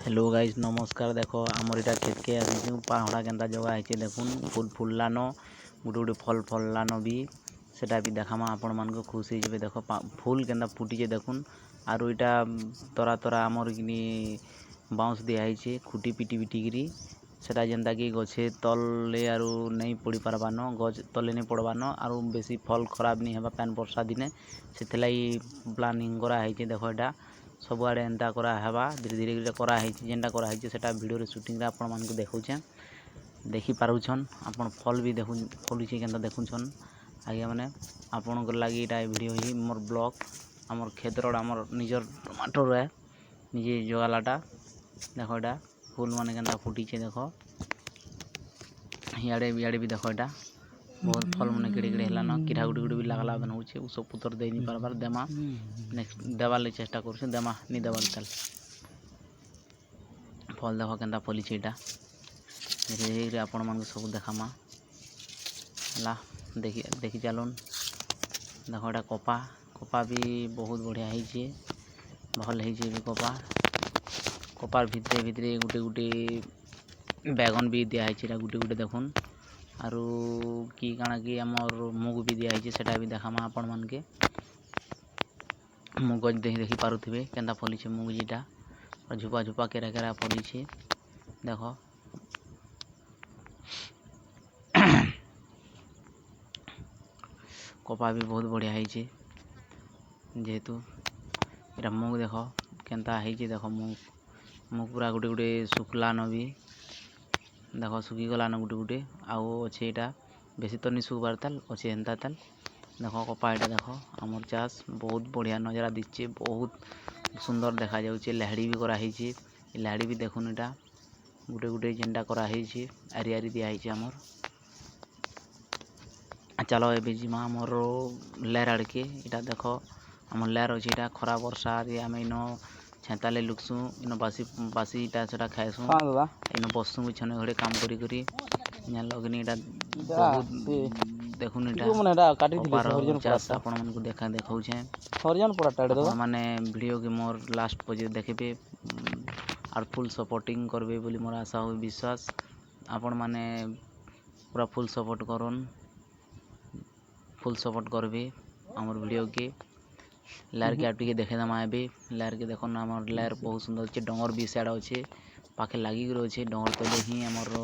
Hello guys नमस्कार। देखो आमर इटा खेत के आसी पाहड़ा केन्ता जगह है देखुन फुल फुल्लान गोटे गोटे फल फल्लान भी सेटा भी देखामा आपण मान को खुशी जब देखो फुल केन्ता फुटी देखुन आरु इटा तरा तरा आमर कि बाउंस दिखाई खुटी पिटी पिटिकी सेटा जेनता कि गछे तले आरु नहीं पड़ी पारबान गछ तले नहीं पड़बान आरु बेसी फल खराब नहीं हेबा पैन वर्षा दिने से प्लानिंग कराई देखो एटा सबुआड़े एंता करा हेबा धीरे धीरे कराई जेनटा कराई सेटा वीडियो रे शूटिंग रे आपण मानक देखौछे देखि पारुछन आपण फल भी देखु फलुछे केनता देखुछन आगे माने आपण लागि एटा वीडियो ही मोर ब्लॉग हमर क्षेत्र हमर निजर टमाटर रे निजे जोगालाटा देखो एटा फूल माने केनता फुटीछे देखो याडे भी देखो एटा बहुत फल मन किड़े किड़े हेलान किरा गुडी गुडी भी लागला बन होछे उ सब पुतर दे नि पारबार देमा नेक्स्ट देवाले चेष्टा करछु देमा नि देवाल तल फल देखो केनता फलिछे एटा धीरे धीरे आपण मन को सब देखामा ला देखि चलुन देखो एटा कपा भी बहुत बढ़िया heiछे भल heiछे भी कपार भितरे भितरे गुटे गुटे बैगन भी दिया heiछे गुटे गुटे देखुन आरु कि काना कि हमर मुग भी दिया heiछे सेटा भी देखामा आपण मन के मुग देखि पारुथिबे केनता फलिछे मुग जीटा झुपा झुपा केरा केरा फलिछे देखो कपा भी बहुत बढ़िया heiछे जेहेतु एटा मुग देखो केनता heiछे देखो मुग पूरा गुटे गुटे सुखला न भी देखो सुखी गला न गुटे गुटे आउ अच्छे एटा बेसी तो नहीं सुखबार ताल अच्छे एंता ताल देखो कपा एटा देखो आमर चाष बहुत बढ़िया नजारा दिछे बहुत सुंदर देखा जाउछे लहड़ी भी करा heiछे लहड़ी भी देखुन एटा गुटे गुटे जेंडा करा heiछे आरी आरी दिया heiछे आमर चलो ए जिमा आमर लेर आड़ के एटा देखो आमर लेर अच्छे एटा खरा वर्षा रे आमे इन छेताले लुकसु इन बासी इटा सेटा खाएसु इन बसु बिछने घड़े काम करी करी लगनी एटा बहुत देखुन एटा कपार चाष आपण मन को देखौछे आपण माने वीडियो के मोर लास्ट पजे देखबे आर फुल सपोर्टिंग करबे बोली मोर आशा हो विश्वास आपण माने पूरा फुल सपोर्ट करन फुल सपोर्ट करबे हमर वीडियो के लेर के आटे देखे दमा एबे लेर के देखो ना हमर लेर बहुत सुंदर छे डंगर भी साइड अच्छे पाखे लागी गरो छे डंगर तले ही हमर